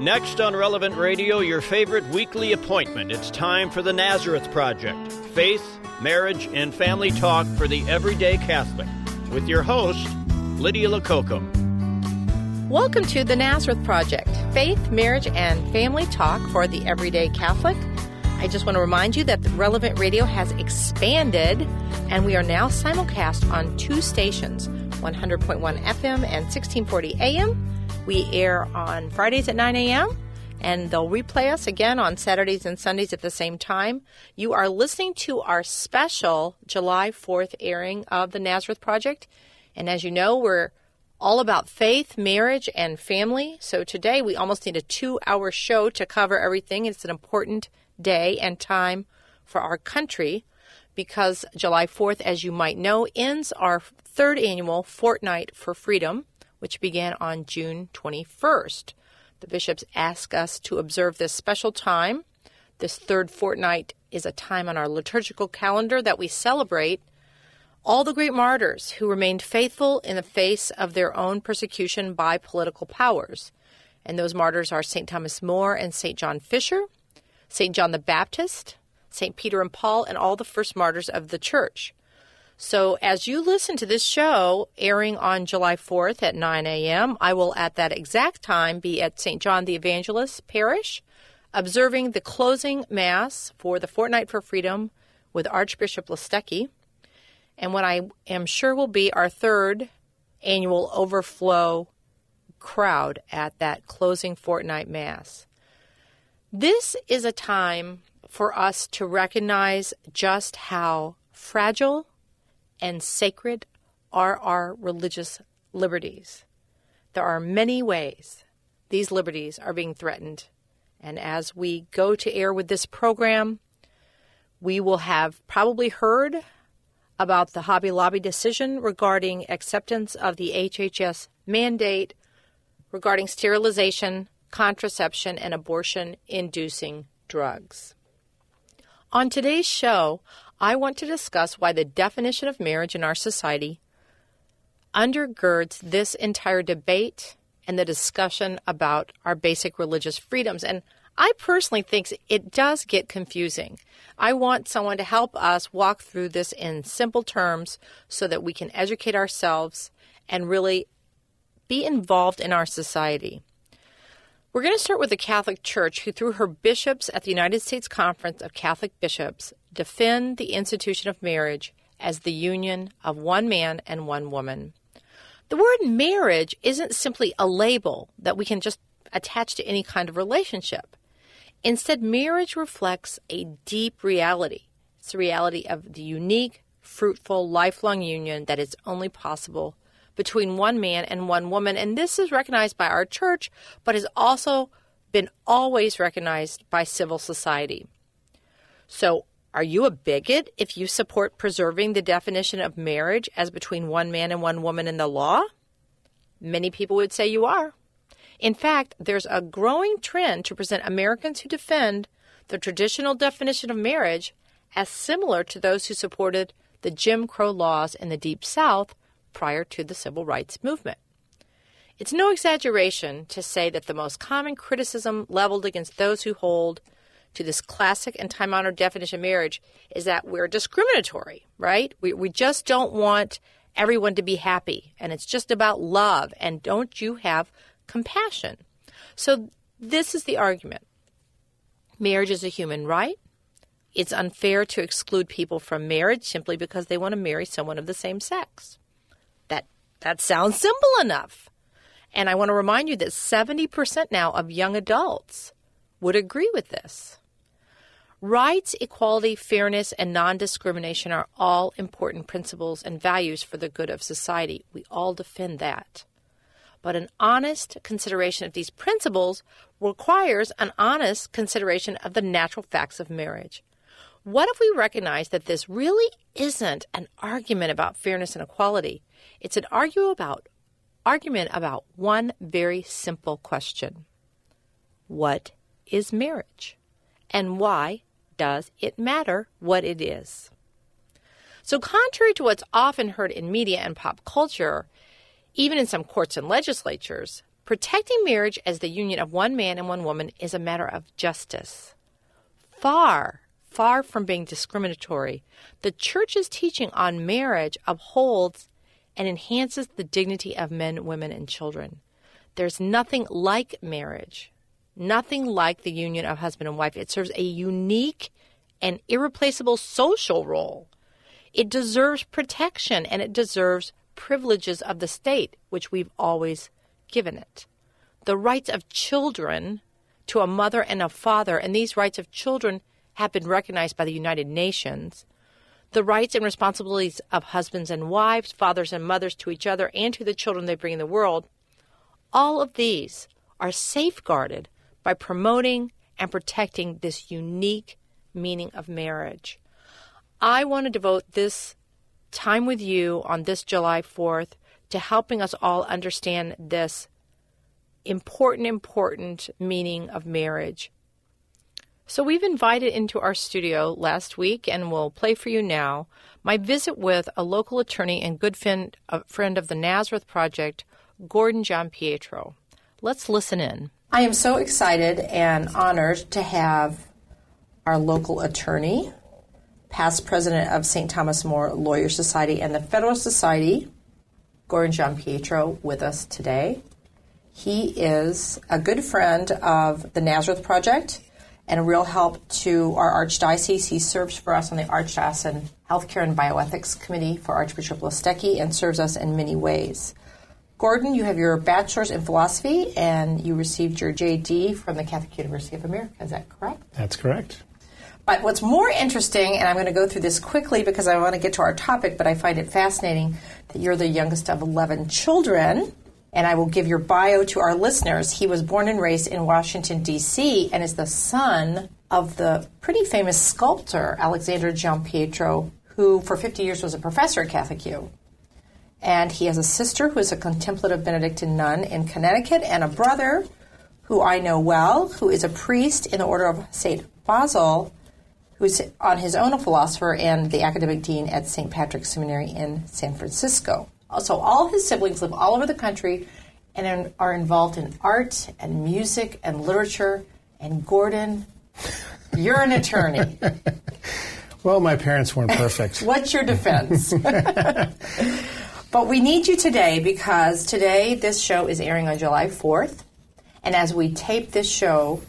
Next on Relevant Radio, your favorite weekly appointment. It's time for the Nazareth Project. Faith, marriage, and family talk for the everyday Catholic. With your host, Lydia Lococo. Welcome to the Nazareth Project. Faith, marriage, and family talk for the everyday Catholic. I just want to remind you that the Relevant Radio has expanded, and we are now simulcast on two stations, 100.1 FM and 1640 AM. We air on Fridays at 9 a.m., and they'll replay us again on Saturdays and Sundays at the same time. You are listening to our special July 4th airing of the Nazareth Project. And as you know, we're all about faith, marriage, and family. So today we almost need a 2-hour show to cover everything. It's an important day and time for our country because July 4th, as you might know, ends our third annual Fortnight for Freedom, which began on June 21st. The bishops ask us to observe this special time. This third fortnight is a time on our liturgical calendar that we celebrate all the great martyrs who remained faithful in the face of their own persecution by political powers. And those martyrs are St. Thomas More and St. John Fisher, St. John the Baptist, St. Peter and Paul, and all the first martyrs of the Church. So as you listen to this show airing on July 4th at 9 a.m., I will at that exact time be at St. John the Evangelist Parish, observing the closing Mass for the Fortnight for Freedom with Archbishop Listecki, and what I am sure will be our third annual overflow crowd at that closing Fortnight Mass. This is a time for us to recognize just how fragile and sacred are our religious liberties. There are many ways these liberties are being threatened. And as we go to air with this program, we will have probably heard about the Hobby Lobby decision regarding acceptance of the HHS mandate regarding sterilization, contraception, and abortion-inducing drugs. On today's show, I want to discuss why the definition of marriage in our society undergirds this entire debate and the discussion about our basic religious freedoms. And I personally think it does get confusing. I want someone to help us walk through this in simple terms so that we can educate ourselves and really be involved in our society. We're going to start with the Catholic Church, who through her bishops at the United States Conference of Catholic Bishops defend the institution of marriage as the union of one man and one woman. The word marriage isn't simply a label that we can just attach to any kind of relationship. Instead, marriage reflects a deep reality. It's the reality of the unique, fruitful, lifelong union that is only possible between one man and one woman. And this is recognized by our church, but has also been always recognized by civil society. So, are you a bigot if you support preserving the definition of marriage as between one man and one woman in the law? Many people would say you are. In fact, there's a growing trend to present Americans who defend the traditional definition of marriage as similar to those who supported the Jim Crow laws in the Deep South prior to the Civil Rights Movement. It's no exaggeration to say that the most common criticism leveled against those who hold to this classic and time-honored definition of marriage is that we're discriminatory, right? We just don't want everyone to be happy, and it's just about love, and don't you have compassion? So this is the argument. Marriage is a human right. It's unfair to exclude people from marriage simply because they want to marry someone of the same sex. That sounds simple enough. And I want to remind you that 70% now of young adults would agree with this. Rights, equality, fairness, and non-discrimination are all important principles and values for the good of society. We all defend that. But an honest consideration of these principles requires an honest consideration of the natural facts of marriage. What if we recognize that this really isn't an argument about fairness and equality? It's an argument about one very simple question. What is marriage? And why does it matter what it is? So contrary to what's often heard in media and pop culture, even in some courts and legislatures, Protecting marriage as the union of one man and one woman is a matter of justice. Far from being discriminatory, the Church's teaching on marriage upholds and enhances the dignity of men, women, and children. There's nothing like marriage, nothing like the union of husband and wife. It serves a unique and irreplaceable social role. It deserves protection, and it deserves privileges of the state, which we've always given it. The rights of children to a mother and a father, and these rights of children have been recognized by the United Nations. The rights and responsibilities of husbands and wives, fathers and mothers to each other and to the children they bring in the world, all of these are safeguarded by promoting and protecting this unique meaning of marriage. I want to devote this time with you on this July 4th to helping us all understand this important meaning of marriage. So we've invited into our studio last week, and we'll play for you now, my visit with a local attorney and good friend of the Nazareth Project, Gordon Giampietro. Let's listen in. I am so excited and honored to have our local attorney, past president of St. Thomas More Lawyer Society and the Federalist Society, Gordon Giampietro, with us today. He is a good friend of the Nazareth Project and a real help to our Archdiocese. He serves for us on the Archdiocesan Healthcare and Bioethics Committee for Archbishop Lostecki and serves us in many ways. Gordon, you have your bachelor's in philosophy and you received your JD from the Catholic University of America. Is that correct? That's correct. But what's more interesting, and I'm going to go through this quickly because I want to get to our topic, but I find it fascinating that you're the youngest of 11 children. And I will give your bio to our listeners. He was born and raised in Washington, D.C., and is the son of the pretty famous sculptor, Alexander Giampietro, who for 50 years was a professor at Catholic U. And he has a sister who is a contemplative Benedictine nun in Connecticut, and a brother who I know well, who is a priest in the Order of St. Basil, who's on his own a philosopher and the academic dean at St. Patrick's Seminary in San Francisco. So all his siblings live all over the country and are involved in art and music and literature. And Gordon, you're an attorney. Well, my parents weren't perfect. What's your defense? But we need you today because today this show is airing on July 4th. And as we tape this show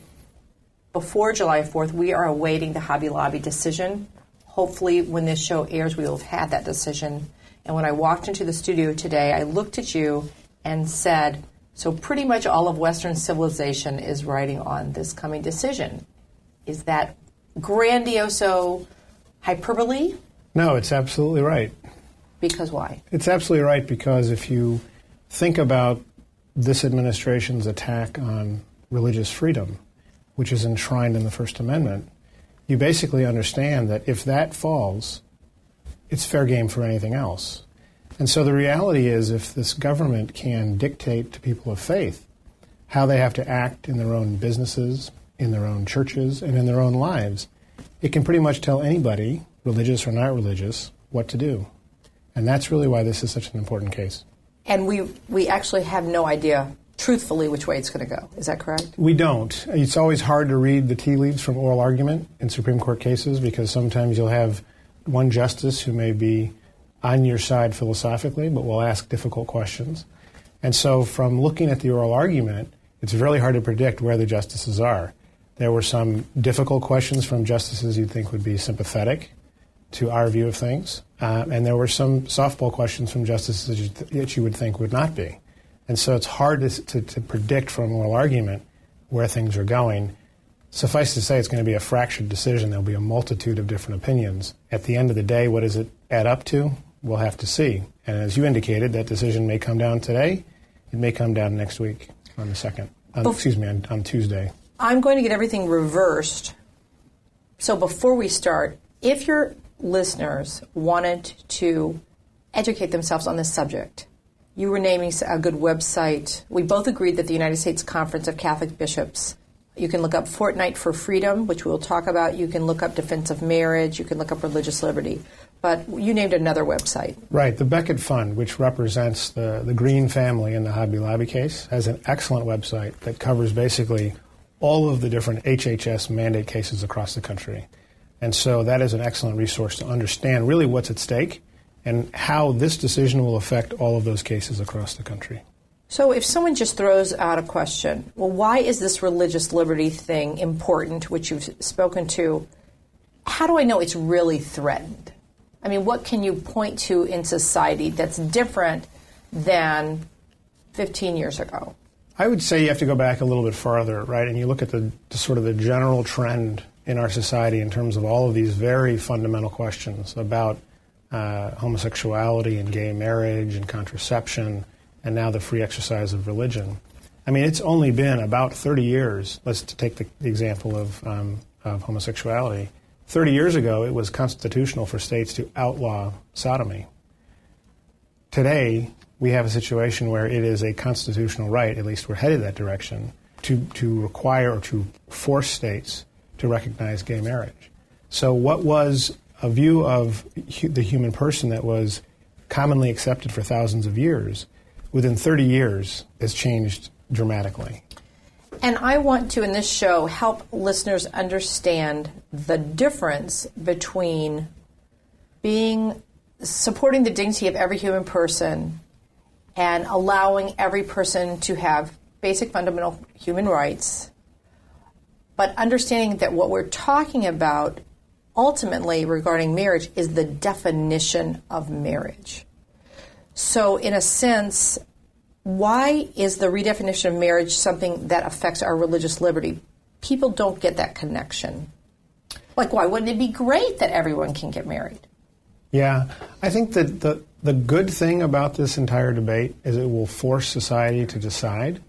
before July 4th, we are awaiting the Hobby Lobby decision. Hopefully when this show airs, we will have had that decision. And when I walked into the studio today, I looked at you and said, so pretty much all of Western civilization is riding on this coming decision. Is that grandioso hyperbole? No, it's absolutely right. Because why? It's absolutely right because if you think about this administration's attack on religious freedom, which is enshrined in the First Amendment, you basically understand that if that falls, it's fair game for anything else. And so the reality is if this government can dictate to people of faith how they have to act in their own businesses, in their own churches, and in their own lives, it can pretty much tell anybody, religious or not religious, what to do. And that's really why this is such an important case. And we actually have no idea, truthfully, which way it's going to go. Is that correct? We don't. It's always hard to read the tea leaves from oral argument in Supreme Court cases because sometimes you'll have one justice who may be on your side philosophically, but will ask difficult questions. And so from looking at the oral argument, it's really hard to predict where the justices are. There were some difficult questions from justices you'd think would be sympathetic to our view of things, and there were some softball questions from justices that you would think would not be. And so it's hard to predict from oral argument where things are going. Suffice to say, it's going to be a fractured decision. There'll be a multitude of different opinions. At the end of the day, what does it add up to? We'll have to see. And as you indicated, that decision may come down today. It may come down next week on the 2nd. On Tuesday. I'm going to get everything reversed. So before we start, if your listeners wanted to educate themselves on this subject, you were naming a good website. We both agreed that the United States Conference of Catholic Bishops. You can look up Fortnight for Freedom, which we'll talk about. You can look up Defense of Marriage. You can look up Religious Liberty. but you named another website. Right. The Beckett Fund, which represents the Green family in the Hobby Lobby case, has an excellent website that covers basically all of the different HHS mandate cases across the country. And so that is an excellent resource to understand really what's at stake and how this decision will affect all of those cases across the country. So if someone just throws out a question, well, why is this religious liberty thing important, which you've spoken to? How do I know it's really threatened? I mean, what can you point to in society that's different than 15 years ago? I would say you have to go back a little bit farther, right? And you look at the sort of the general trend in our society in terms of all of these very fundamental questions about homosexuality and gay marriage and contraception and now the free exercise of religion. I mean, it's only been about 30 years. Let's take the example of homosexuality. 30 years ago, it was constitutional for states to outlaw sodomy. Today, we have a situation where it is a constitutional right, at least we're headed that direction, to require or to force states to recognize gay marriage. So what was a view of the human person that was commonly accepted for thousands of years, within 30 years has changed dramatically. And I want to, in this show, help listeners understand the difference between supporting the dignity of every human person and allowing every person to have basic fundamental human rights, but understanding that what we're talking about ultimately regarding marriage is the definition of marriage. So in a sense, why is the redefinition of marriage something that affects our religious liberty? People don't get that connection. Like, why wouldn't it be great that everyone can get married? Yeah, I think that the good thing about this entire debate is it will force society to decide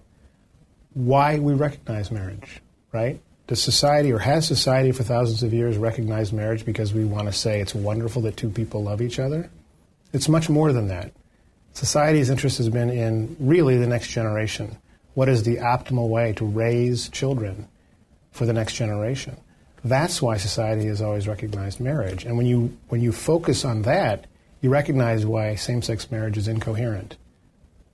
why we recognize marriage, right? Does society, or has society for thousands of years recognized marriage because we want to say it's wonderful that two people love each other? It's much more than that. Society's interest has been in really the next generation. What is the optimal way to raise children for the next generation? That's why society has always recognized marriage. And when you focus on that, you recognize why same-sex marriage is incoherent.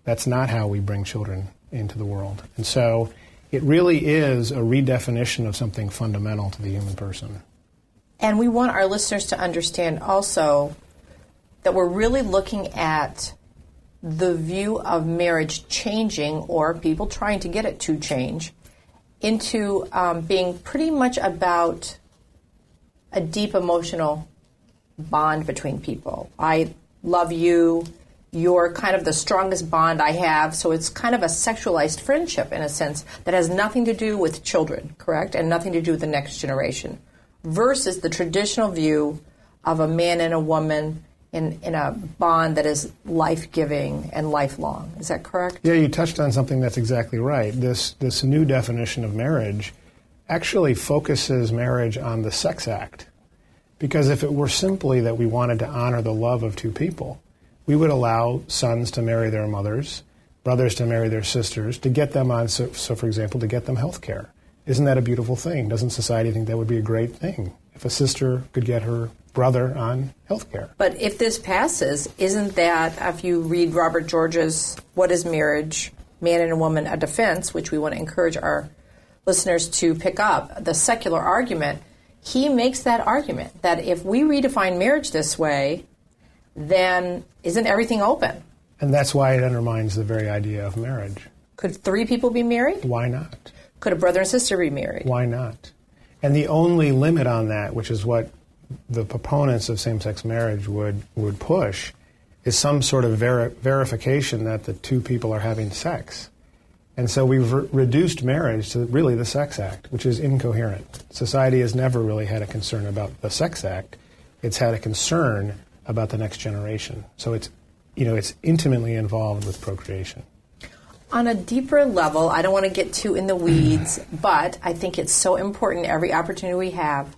That's not how we bring children into the world. And so it really is a redefinition of something fundamental to the human person. And we want our listeners to understand also that we're really looking at the view of marriage changing, or people trying to get it to change, into being pretty much about a deep emotional bond between people. I love you. You're kind of the strongest bond I have. So it's kind of a sexualized friendship in a sense that has nothing to do with children, correct? And nothing to do with the next generation. Versus the traditional view of a man and a woman in a bond that is life-giving and lifelong. Is that correct? Yeah, you touched on something that's exactly right. This new definition of marriage actually focuses marriage on the sex act. Because if it were simply that we wanted to honor the love of two people, we would allow sons to marry their mothers, brothers to marry their sisters, to get them on, so for example, to get them health care. Isn't that a beautiful thing? Doesn't society think that would be a great thing? If a sister could get her brother on health care. But if this passes, isn't that, if you read Robert George's What is Marriage? Man and a Woman, a Defense, which we want to encourage our listeners to pick up, the secular argument, he makes that argument that if we redefine marriage this way, then isn't everything open? And that's why it undermines the very idea of marriage. Could 3 people be married? Why not? Could a brother and sister be married? Why not? And the only limit on that, which is what the proponents of same-sex marriage would push, is some sort of verification that the two people are having sex. And so we've reduced marriage to really the sex act, which is incoherent. Society has never really had a concern about the sex act. It's had a concern about the next generation. So it's intimately involved with procreation. On a deeper level, I don't want to get too in the weeds, but I think it's so important every opportunity we have.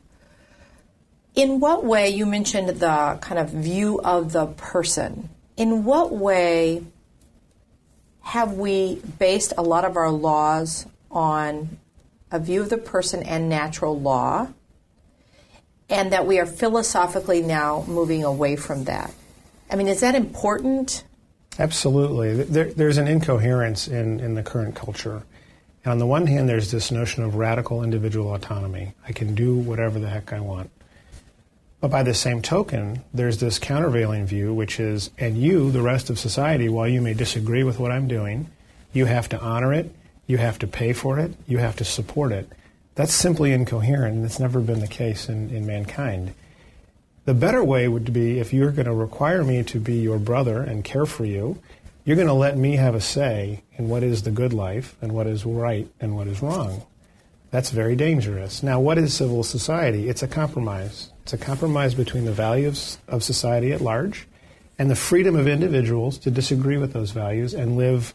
In what way, you mentioned the kind of view of the person, in what way have we based a lot of our laws on a view of the person and natural law? and that we are philosophically now moving away from that. I mean, is that important? Absolutely. There's an incoherence in the current culture. And on the one hand, there's this notion of radical individual autonomy. I can do whatever the heck I want. But by the same token, there's this countervailing view, which is, and you, the rest of society, while you may disagree with what I'm doing, you have to honor it, you have to pay for it, you have to support it. That's simply incoherent, and it's never been the case in mankind. The better way would be, if you're going to require me to be your brother and care for you, you're going to let me have a say in what is the good life and what is right and what is wrong. That's very dangerous. Now, what is civil society? It's a compromise. It's a compromise between the values of society at large and the freedom of individuals to disagree with those values and live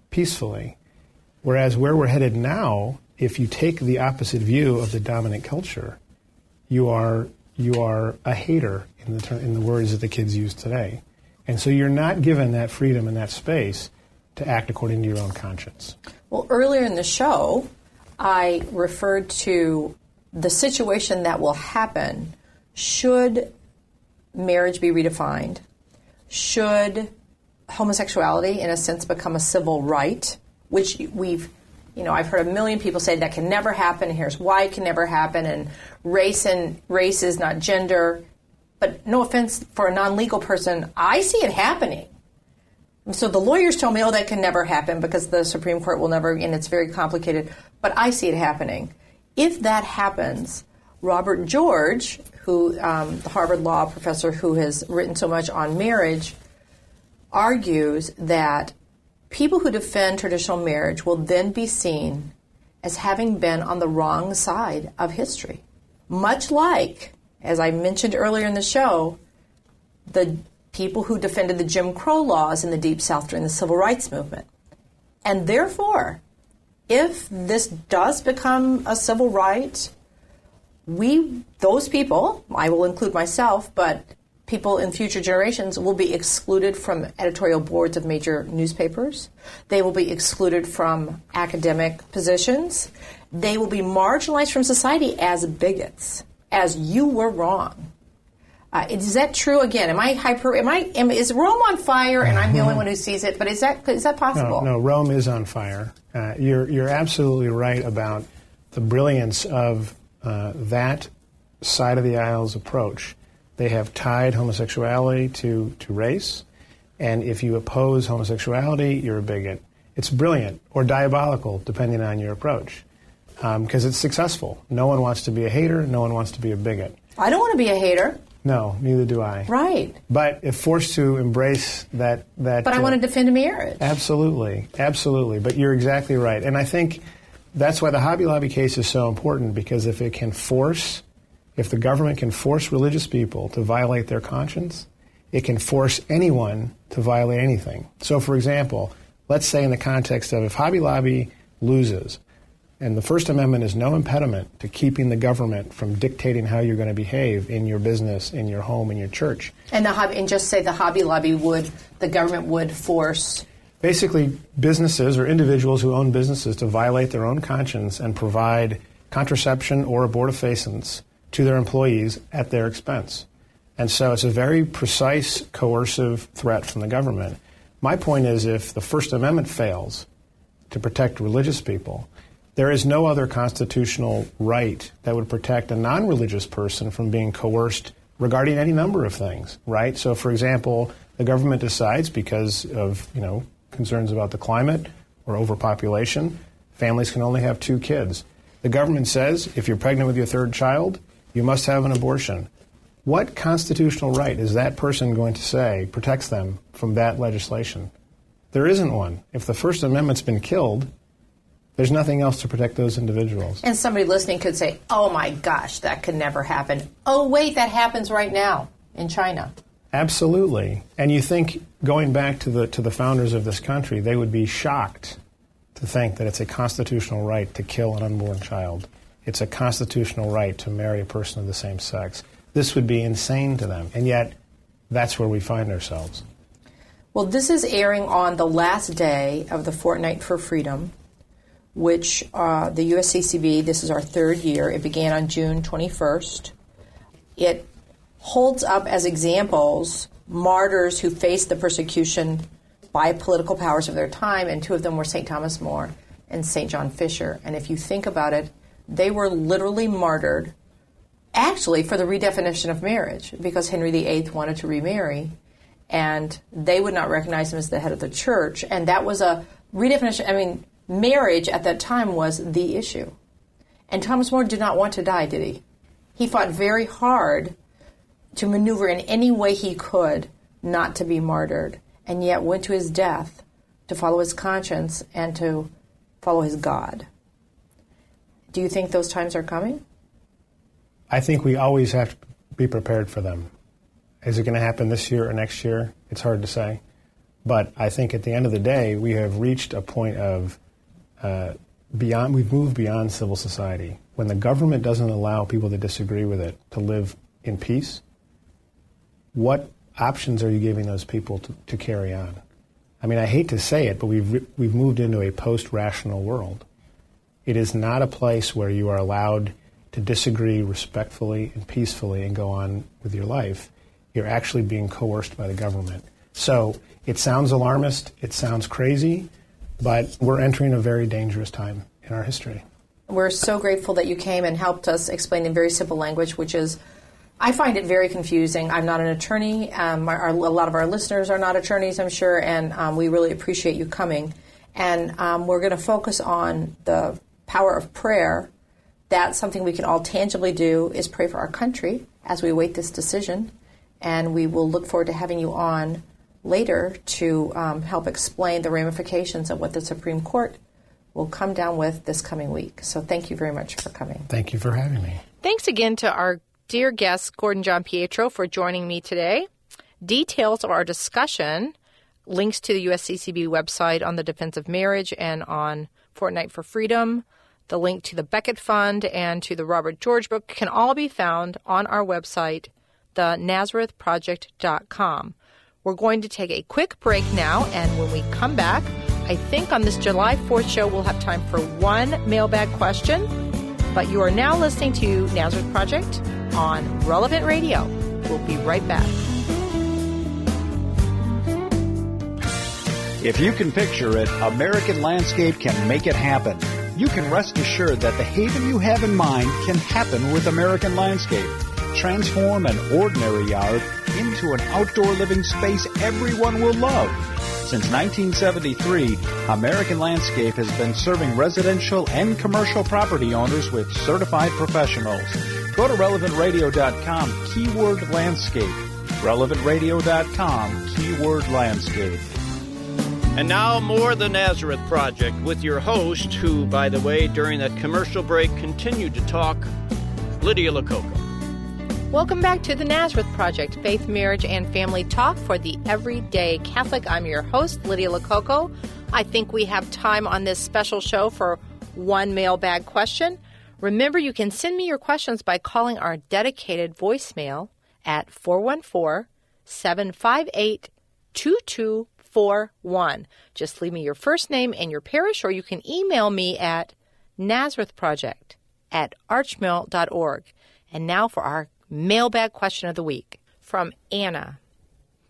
peacefully. Whereas where we're headed now, if you take the opposite view of the dominant culture, you are a hater, in the words that the kids use today. And so you're not given that freedom and that space to act according to your own conscience. Well, earlier in the show, I referred to the situation that will happen should marriage be redefined, should homosexuality, in a sense, become a civil right, which I've heard a million people say that can never happen, and here's why it can never happen, and race is not gender. But no offense for a non-legal person, I see it happening. So the lawyers told me, that can never happen because the Supreme Court will never, and it's very complicated. But I see it happening. If that happens, Robert George, the Harvard law professor who has written so much on marriage, argues that people who defend traditional marriage will then be seen as having been on the wrong side of history. Much like, as I mentioned earlier in the show, the people who defended the Jim Crow laws in the Deep South during the Civil Rights Movement. And therefore, if this does become a civil right, those people, I will include myself, but people in future generations will be excluded from editorial boards of major newspapers. They will be excluded from academic positions. They will be marginalized from society as bigots, as you were wrong. Is that true? Again, is Rome on fire and I'm the only one who sees it? But is that possible? No, Rome is on fire. You're absolutely right about the brilliance of that side of the aisle's approach. They have tied homosexuality to race, and if you oppose homosexuality, you're a bigot. It's brilliant or diabolical, depending on your approach, because it's successful. No one wants to be a hater. No one wants to be a bigot. I don't want to be a hater. No, neither do I. Right. But if forced to embrace that... But I want to defend a marriage. Absolutely. But you're exactly right. And I think that's why the Hobby Lobby case is so important, because if the government can force religious people to violate their conscience, it can force anyone to violate anything. So, for example, let's say in the context of if Hobby Lobby loses, and the First Amendment is no impediment to keeping the government from dictating how you're going to behave in your business, in your home, in your church. And just say the Hobby Lobby the government would force... Basically, businesses or individuals who own businesses to violate their own conscience and provide contraception or abortifacients to their employees at their expense. And so it's a very precise, coercive threat from the government. My point is, if the First Amendment fails to protect religious people, there is no other constitutional right that would protect a non-religious person from being coerced regarding any number of things, right? So, for example, the government decides because of, concerns about the climate or overpopulation, families can only have 2 kids. The government says, if you're pregnant with your 3rd child, you must have an abortion. What constitutional right is that person going to say protects them from that legislation? There isn't one. If the First Amendment's been killed, there's nothing else to protect those individuals. And somebody listening could say, oh my gosh, that could never happen. Oh wait, that happens right now in China. Absolutely. And you think, going back to the founders of this country, they would be shocked to think that it's a constitutional right to kill an unborn child. It's a constitutional right to marry a person of the same sex. This would be insane to them. And yet, that's where we find ourselves. Well, this is airing on the last day of the Fortnight for Freedom, which the USCCB, this is our 3rd year. It began on June 21st. It holds up as examples martyrs who faced the persecution by political powers of their time, and two of them were St. Thomas More and St. John Fisher. And if you think about it, they were literally martyred, actually, for the redefinition of marriage, because Henry VIII wanted to remarry, and they would not recognize him as the head of the church. And that was a redefinition. I mean, marriage at that time was the issue. And Thomas More did not want to die, did he? He fought very hard to maneuver in any way he could not to be martyred, and yet went to his death to follow his conscience and to follow his God. Do you think those times are coming? I think we always have to be prepared for them. Is it going to happen this year or next year? It's hard to say. But I think at the end of the day, we have reached a point of we've moved beyond civil society. When the government doesn't allow people that disagree with it to live in peace, what options are you giving those people to carry on? I mean, I hate to say it, but we've moved into a post-rational world. It is not a place where you are allowed to disagree respectfully and peacefully and go on with your life. You're actually being coerced by the government. So it sounds alarmist, it sounds crazy, but we're entering a very dangerous time in our history. We're so grateful that you came and helped us explain in very simple language, which is, I find it very confusing. I'm not an attorney. A lot of our listeners are not attorneys, I'm sure, and we really appreciate you coming. And we're going to focus on the power of prayer. That's something we can all tangibly do, is pray for our country as we await this decision. And we will look forward to having you on later to help explain the ramifications of what the Supreme Court will come down with this coming week. So thank you very much for coming. Thank you for having me. Thanks again to our dear guest, Gordon Giampietro, for joining me today. Details of our discussion, links to the USCCB website on the defense of marriage and on Fortnight for Freedom, the link to the Beckett Fund and to the Robert George book can all be found on our website, thenazarethproject.com. We're going to take a quick break now, and when we come back, I think on this July 4th show we'll have time for one mailbag question. But you are now listening to Nazareth Project on Relevant Radio. We'll be right back. If you can picture it, American Landscape can make it happen. You can rest assured that the haven you have in mind can happen with American Landscape. Transform an ordinary yard into an outdoor living space everyone will love. Since 1973, American Landscape has been serving residential and commercial property owners with certified professionals. Go to relevantradio.com, keyword landscape. relevantradio.com, keyword landscape. And now more The Nazareth Project with your host, who, by the way, during that commercial break continued to talk, Lydia Lococo. Welcome back to The Nazareth Project, faith, marriage, and family talk for the everyday Catholic. I'm your host, Lydia Lococo. I think we have time on this special show for one mailbag question. Remember, you can send me your questions by calling our dedicated voicemail at 414-758-2241. Just leave me your first name and your parish, or you can email me at nazarethproject@archmail.org. And now for our mailbag question of the week from Anna.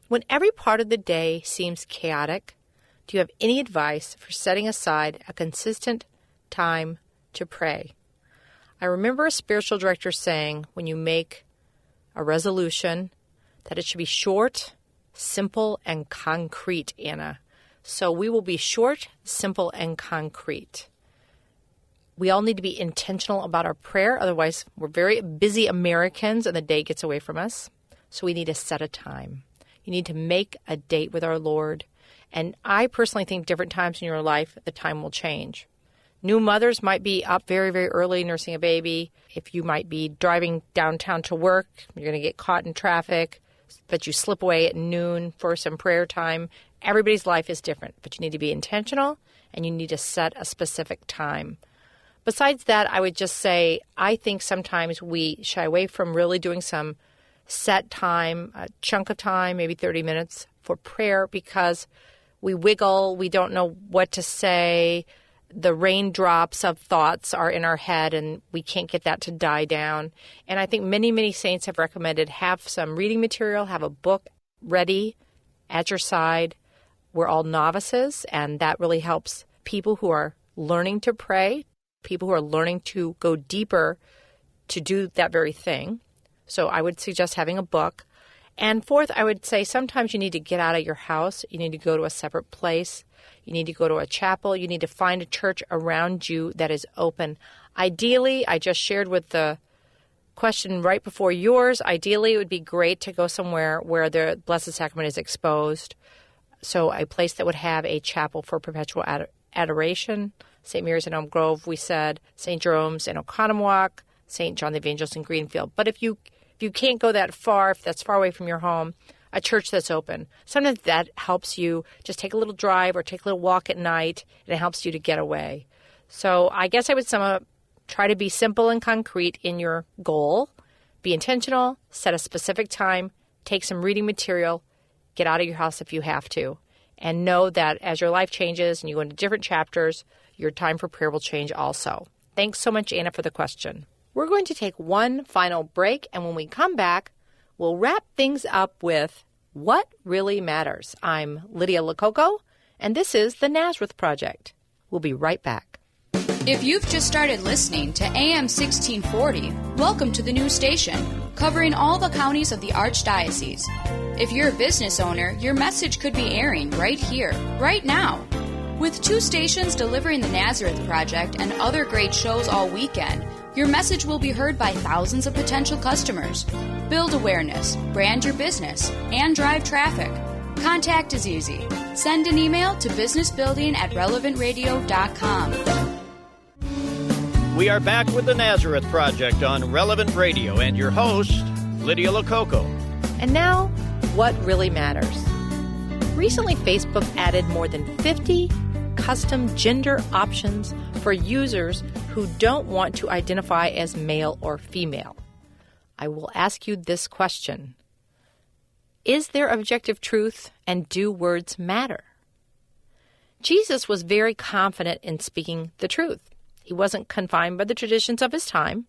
When every part of the day seems chaotic, do you have any advice for setting aside a consistent time to pray? I remember a spiritual director saying when you make a resolution that it should be short, simple, and concrete, Anna. So we will be short, simple, and concrete. We all need to be intentional about our prayer. Otherwise, we're very busy Americans and the day gets away from us. So we need to set a time. You need to make a date with our Lord. And I personally think different times in your life, the time will change. New mothers might be up very, very early nursing a baby. If you might be driving downtown to work, you're going to get caught in traffic, but you slip away at noon for some prayer time. Everybody's life is different, but you need to be intentional and you need to set a specific time. Besides that, I would just say I think sometimes we shy away from really doing some set time, a chunk of time, maybe 30 minutes for prayer because we wiggle, we don't know what to say. the raindrops of thoughts are in our head and we can't get that to die down. And I think many, many saints have recommended have some reading material, have a book ready at your side. We're all novices, and that really helps people who are learning to pray, people who are learning to go deeper to do that very thing. So I would suggest having a book. And fourth, I would say sometimes you need to get out of your house. You need to go to a separate place. You need to go to a chapel. You need to find a church around you that is open. Ideally, I just shared with the question right before yours, ideally it would be great to go somewhere where the Blessed Sacrament is exposed. So a place that would have a chapel for perpetual adoration. St. Mary's in Elm Grove, we said. St. Jerome's in Oconomowoc. St. John the Evangelist in Greenfield. But if you can't go that far, if that's far away from your home, a church that's open. Sometimes that helps you just take a little drive or take a little walk at night, and it helps you to get away. So I guess I would sum up, try to be simple and concrete in your goal. Be intentional, set a specific time, take some reading material, get out of your house if you have to, and know that as your life changes and you go into different chapters, your time for prayer will change also. Thanks so much, Anna, for the question. We're going to take one final break, and when we come back, we'll wrap things up with What Really Matters. I'm Lydia Lococo, and this is the Nazareth Project. We'll be right back. If you've just started listening to AM 1640, welcome to the new station, covering all the counties of the Archdiocese. If you're a business owner, your message could be airing right here, right now. With 2 stations delivering the Nazareth Project and other great shows all weekend, your message will be heard by thousands of potential customers. Build awareness, brand your business, and drive traffic. Contact is easy. Send an email to businessbuilding@relevantradio.com. We are back with the Nazareth Project on Relevant Radio and your host, Lydia Lococo. And now, what really matters. Recently, Facebook added more than 50 custom gender options for users who don't want to identify as male or female. I will ask you this question. Is there objective truth, and do words matter? Jesus was very confident in speaking the truth. He wasn't confined by the traditions of his time.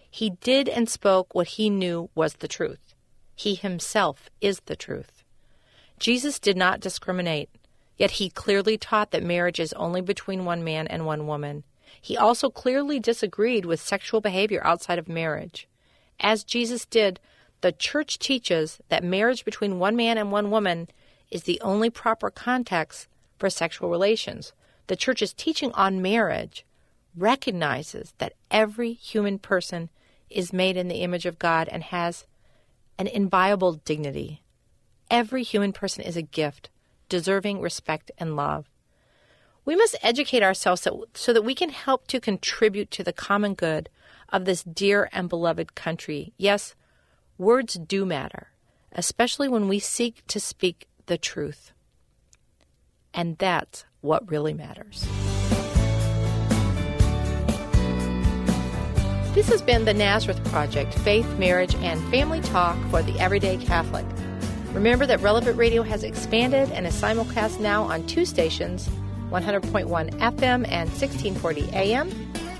He did and spoke what he knew was the truth. He himself is the truth. Jesus did not discriminate, yet he clearly taught that marriage is only between one man and one woman. He also clearly disagreed with sexual behavior outside of marriage. As Jesus did, the Church teaches that marriage between one man and one woman is the only proper context for sexual relations. The Church's teaching on marriage recognizes that every human person is made in the image of God and has an inviolable dignity. Every human person is a gift, deserving respect and love. We must educate ourselves so that we can help to contribute to the common good of this dear and beloved country. Yes, words do matter, especially when we seek to speak the truth. And that's what really matters. This has been the Nazareth Project, faith, marriage, and family talk for the everyday Catholic. Remember that Relevant Radio has expanded and is simulcast now on 2 stations, 100.1 FM and 1640 AM.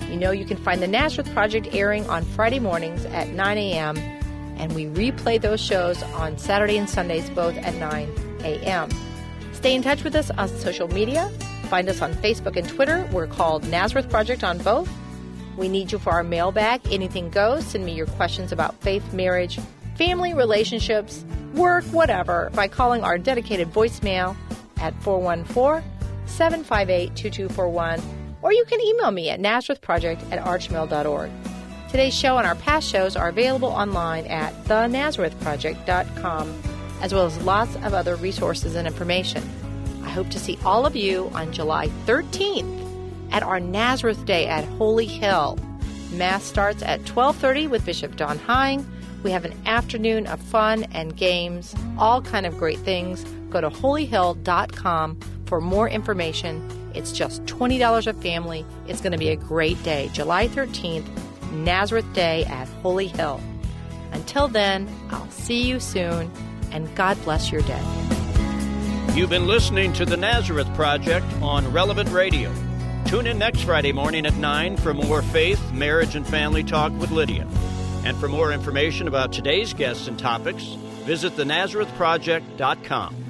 You know you can find the Nazareth Project airing on Friday mornings at 9 a.m., and we replay those shows on Saturday and Sundays both at 9 a.m. Stay in touch with us on social media. Find us on Facebook and Twitter. We're called Nazareth Project on both. We need you for our mailbag. Anything goes. Send me your questions about faith, marriage, family, relationships, work, whatever, by calling our dedicated voicemail at 414-758-2241, or you can email me at nazarethproject@archmail.org. Today's show and our past shows are available online at thenazarethproject.com, as well as lots of other resources and information. I hope to see all of you on July 13th at our Nazareth Day at Holy Hill. Mass starts at 12:30 with Bishop Don Hine. We have an afternoon of fun and games, all kind of great things. Go to holyhill.com for more information. It's just $20 a family. It's going to be a great day. July 13th, Nazareth Day at Holy Hill. Until then, I'll see you soon, and God bless your day. You've been listening to the Nazareth Project on Relevant Radio. Tune in next Friday morning at 9 for more faith, marriage, and family talk with Lydia. And for more information about today's guests and topics, visit thenazarethproject.com.